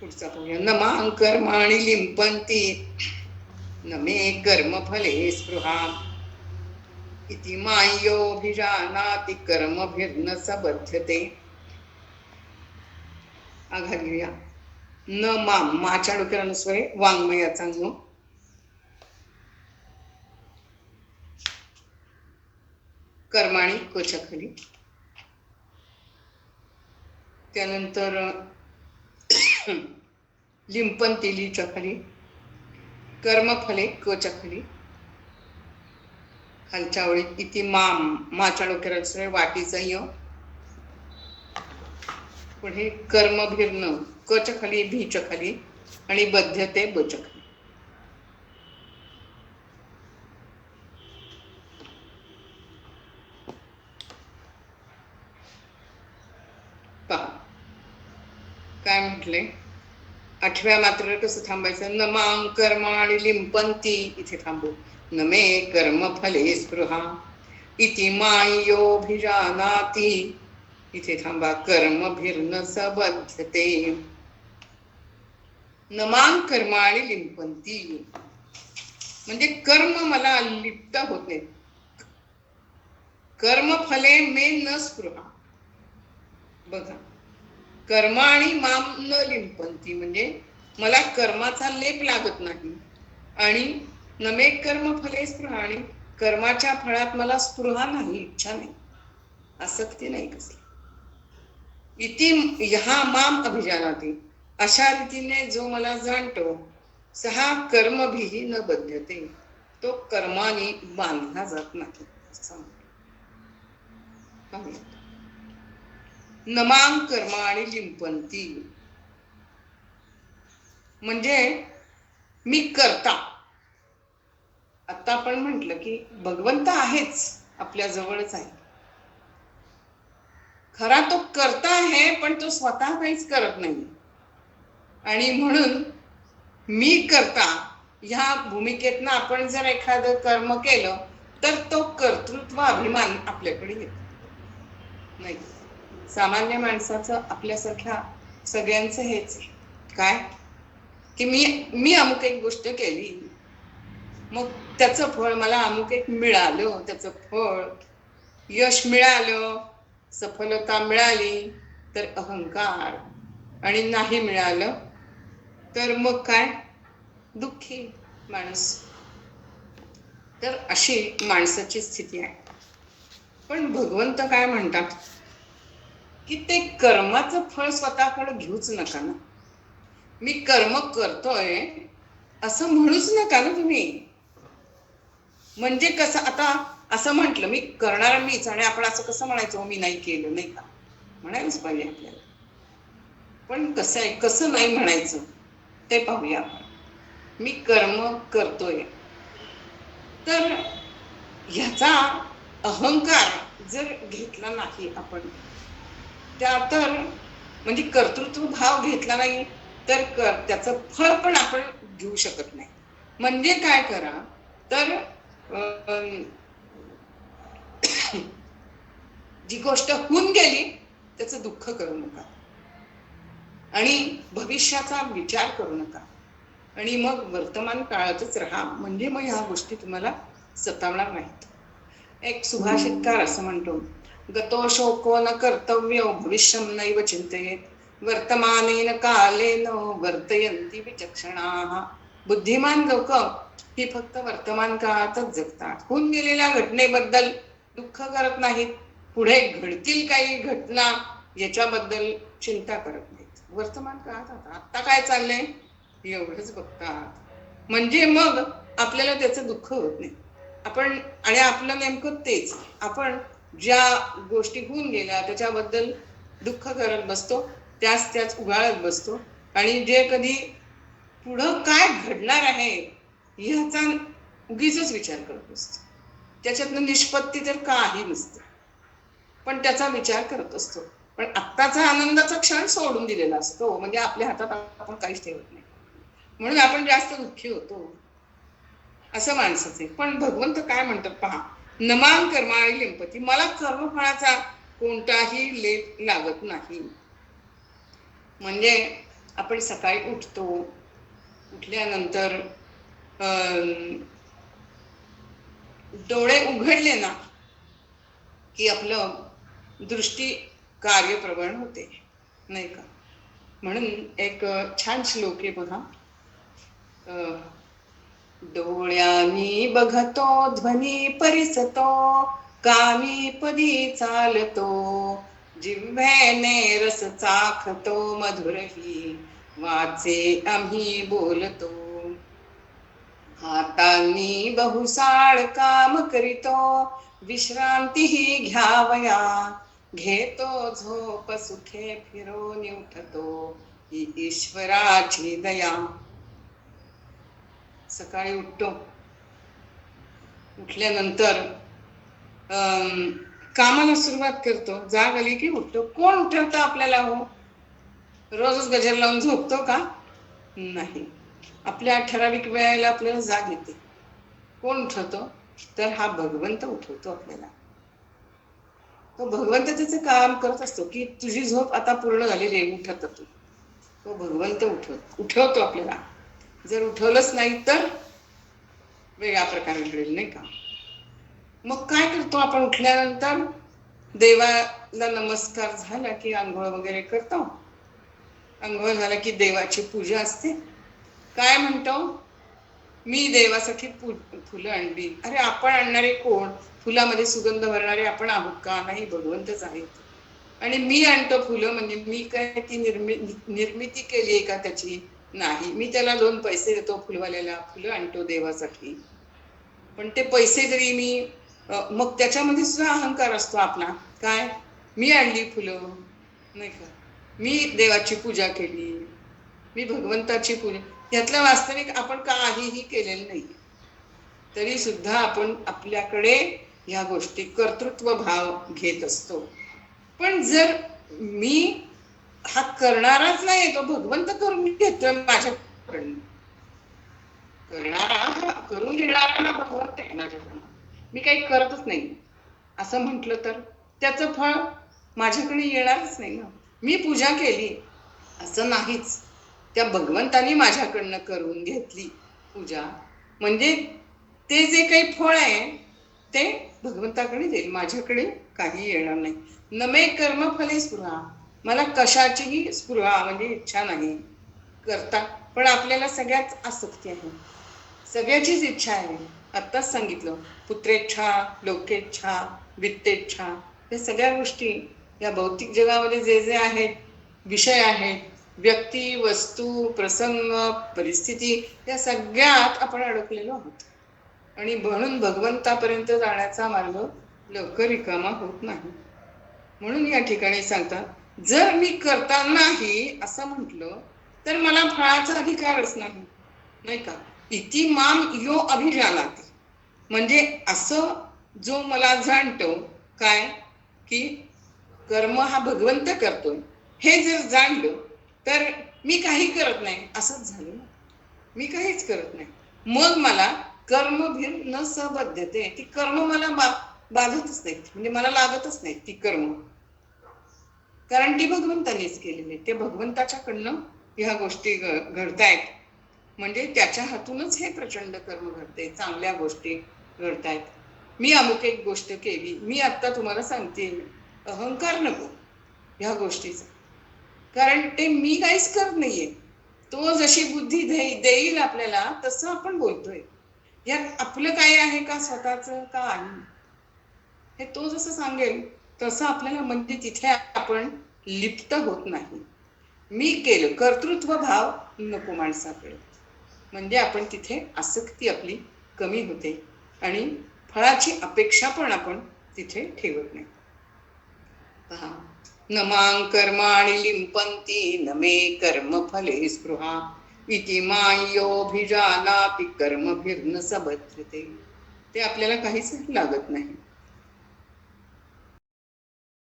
पुढचा पाहूया. नमा कर्माणि लिंपन्ति न मे कर्मफले स्पृहा इति माय्योऽभिजानाति कर्मभिर्न स बध्यते. आघात घेऊया. न माम, माच्या डोक्याला नुस्वर आहे, वाङ्मयाचा न. कर्माणी कोच्या खाली, त्यानंतर लिंपन्ति लीच्या खाली, कर्मफले कोच्या खाली, खालच्या ओळीत इति माम, माच्या डोक्याला नुस्वर आहे, वाटीचा य. पुढे कर्मभिर्न कच्या खाली, भीच्या खाली, आणि बध्यते बच्या खाली. पहा काय म्हटले. आठव्या मात्र कसं थांबायचं. न मां कर्माणि लिंपन्ति, इथे थांबू. न मे कर्मफले स्पृहा इति माय्योऽभिजानाति, इथे थांबा. कर्मभिर्न स बध्यते. न मां कर्माणि लिंपन्ति म्हणजे कर्म मला लिप्त होत नाही. कर्मफले मे न स्पृहा. बघा, कर्माणि माम न लिंपन्ति म्हणजे मला कर्माचा लेप लागत नाही, आणि न मे कर्मफले स्पृहा, आणि कर्माच्या फळात मला स्पृहा नाही, इच्छा नाही, आसक्ती नाही कसली. इति ह्या माम अभिजानाति, अशा रीतीने जो मला जाणतो, सहा कर्मभिही न बध्यते, तो कर्माने बांधला जात नाही. नमां कर्माणि लिंपन्ति म्हणजे मी करता. आता आपण म्हटलं की भगवंत आहेच, आपल्या जवळच आहे. खरा तो करता आहे, पण तो स्वतः काहीच करत नाही, आणि म्हणून मी करता ह्या भूमिकेतनं आपण जर एखादं कर्म केलं तर तो कर्तृत्व अभिमान आपल्याकडे येतो नाही. सामान्य माणसाचं, आपल्यासारख्या सगळ्यांचं हेच आहे. काय की मी अमुक एक गोष्ट केली, मग त्याचं फळ मला अमुक एक मिळालं, त्याचं फळ यश मिळालं, सफलता मिळाली तर अहंकार, आणि नाही मिळालं तर मग काय, दुःखी माणूस. तर अशी माणसाची स्थिती आहे. पण भगवंत काय म्हणतात की ते कर्माचं फळ स्वतःकडे घेऊच नका ना. मी कर्म करतोय असं म्हणूच नका ना तुम्ही. म्हणजे कसं, आता असं म्हटलं मी करणारा मीच, आणि आपण असं कसं म्हणायचं मी नाही केलं, नाही का, म्हणायलाच पाहिजे आपल्याला. पण कसं आहे, कसं नाही म्हणायचं ते पाहूया आपण. मी कर्म करतोय तर ह्याचा अहंकार जर घेतला नाही आपण, त्या तर म्हणजे कर्तृत्व भाव घेतला नाही तर त्याचं फळ पण आपण घेऊ शकत नाही. म्हणजे काय करा तर जी गोष्ट होऊन गेली त्याचं दुःख करू नका, आणि भविष्याचा विचार करू नका, आणि मग वर्तमान काळातच राहा. म्हणजे मग ह्या गोष्टी तुम्हाला सतावणार नाहीत. एक सुभाषितकार असं म्हणतो, गतो शोको न कर्तव्यो भविष्यं नैव चिंतयेत वर्तमानेन कालेन वर्तयन्ति विचक्षणाः. बुद्धिमान लोक ही फक्त वर्तमान काळातच जगतात. होऊन गेलेल्या घटनेबद्दल दुःख करत नाहीत, पुढे घडतील काही घटना याच्याबद्दल चिंता करत नाहीत. वर्तमान काळात आता काय चाललंय एवढंच बघतात. म्हणजे मग आपल्याला त्याचं दुःख होत नाही. आपण, आणि आपलं नेमकं तेच, आपण ज्या गोष्टी होऊन गेल्या त्याच्याबद्दल दुःख करत बसतो, त्याच उगाळत बसतो, आणि जे कधी पुढं काय घडणार आहे ह्याचा उगीचच विचार करत बसतो. त्याच्यातनं निष्पत्ती तर काही नसते, पण त्याचा विचार करत असतो. पण आत्ताचा आनंदाचा क्षण सोडून दिलेला असतो, म्हणजे आपल्या हातात आपण काहीच ठेवत नाही, म्हणून आपण जास्त दुःखी होतो. असं माणसाचे. पण भगवंत काय म्हणतात पहा, नमां कर्माणि लिंपन्ति, मला कर्मफळाचा कोणताही लेप लागत नाही. म्हणजे आपण सकाळी उठतो, उठल्यानंतर डोळे उघडले ना की आपलं दृष्टी कार्यप्रवण होते, नाही का? म्हणून एक छान श्लोक आहे बघा. डोळ्यांनी बघतो ध्वनी परिसतो, कानी पदी चालतो, जिव्ह्याने रस चाखतो, मधुरही वाचे आम्ही बोलतो, हातांनी बहुसाळ काम करीतो, विश्रांतीही घ्यावया, घेतो झोप सुखे फिरून उठतो, ही ईश्वराची दया. सकाळी उठतो, उठल्यानंतर कामाला सुरुवात करतो, जाग आली की उठतो. कोण उठवतं आपल्याला? हो, रोजच गजर लावून झोपतो का? नाही. आपल्या ठराविक वेळेला आपल्याला जाग येते. कोण उठवतो? तर हा भगवंत उठवतो आपल्याला. तो भगवंत त्याचं काम करत असतो की तुझी झोप आता पूर्ण झालेली आहे, उठत तू. तो भगवंत उठवतो आपल्याला. जर उठवलंच नाही तर वेगळा प्रकार घडेल, नाही का? मग काय करतो आपण उठल्यानंतर? देवाला नमस्कार झाला की आंघोळ वगैरे करतो. आंघोळ झाला की देवाची पूजा असते. काय म्हणतो? मी देवासाठी फुलं आणली. अरे आपण आणणारे कोण? फुलामध्ये सुगंध भरणारे आपण आहोत का? नाही, भगवंतच आहेत. आणि मी आणतो फुलं म्हणजे मी काय ती निर्मिती केली आहे का त्याची? नाही. मी त्याला 2 पैसे देतो फुलवाल्याला, फुलं आणतो देवासाठी. पण ते पैसे जरी मी मग त्याच्यामध्ये सुद्धा अहंकार असतो आपला. काय? मी आणली फुलं, नाही का? मी देवाची पूजा केली, मी भगवंताची पूजा. यातलं वास्तविक आपण काहीही केलेलं नाही. तरी सुद्धा आपण आपल्याकडे ह्या गोष्टी कर्तृत्व भाव घेत असतो. पण जर मी हा करणाराच नाही, तो भगवंत करून घेतोय माझ्याकडनं. करणारा करून घेणारा भगवंत आहे माझ्याकडनं. मी काही करतच नाही असं म्हटलं तर त्याचं फळ माझ्याकडे येणारच नाही ना. मी पूजा केली असं नाहीच, त्या भगवंतानी माझ्याकडनं करून घेतली पूजा, म्हणजे ते जे काही फळ आहे ते भगवंताकडे देईल, माझ्याकडे काही येणार नाही. न मे कर्म फले स्पृहा. मला कशाचीही स्पृहा म्हणजे इच्छा नाही करता. पण आपल्याला सगळ्याच आसक्ती आहे, सगळ्याचीच इच्छा आहे. आत्ताच सांगितलं, पुत्रेच्छा, लोकेच्छा, वित्तेच्छा, या सगळ्या गोष्टी या भौतिक जगामध्ये जे जे आहेत, विषय आहेत, व्यक्ती, वस्तू, प्रसंग, परिस्थिती, या सगळ्यात आपण अडकलेलो आहोत. आणि म्हणून भगवंतापर्यंत जाण्याचा मार्ग लवकर रिकामा होत नाही. म्हणून या ठिकाणी सांगतात, जर मी करता नाही असं म्हटलं तर मला फळाचा अधिकारच नाही, नाही का? इति माम यो अभिजानाति. म्हणजे असं जो मला जाणतो, काय की कर्म हा भगवंत करतोय, हे जर जाणलं तर मी काही करत नाही असंच झालं ना. मी काहीच करत नाही, मग मला कर्मभीर न सबद्धते. ती कर्म मला बाधतच नाहीत, म्हणजे मला लागतच नाही ती कर्म, कारण ती भगवंतानीच केलेली. ते भगवंताच्याकडनं ह्या गोष्टी घडतायत, म्हणजे त्याच्या हातूनच हे प्रचंड कर्म घडते, चांगल्या गोष्टी घडतायत. मी अमुक एक गोष्ट केली, मी आता तुम्हाला सांगते, अहंकार नको ह्या गोष्टीचा, कारण ते मी काहीच करत नाहीये. तो जशी बुद्धी देईल आपल्याला तसं आपण बोलतोय. यात आपलं काय आहे का स्वतःच का आहे, हे तो जसं सांगेल तसं आपल्याला, म्हणजे तिथे आपण लिप्त होत नाही. मी केलं, कर्तृत्व भाव नको माणसाकडे, म्हणजे आपण तिथे आसक्ती आपली कमी होते आणि फळाची अपेक्षा पण आपण तिथे ठेवत नाही. पहा, न मां कर्माणि लिंपन्ति, न मे कर्म फले स्पृहा, इति मायोभिजानाति कर्मभिर्न सबध्यते. ते आपल्याला काहीच लागत नाही.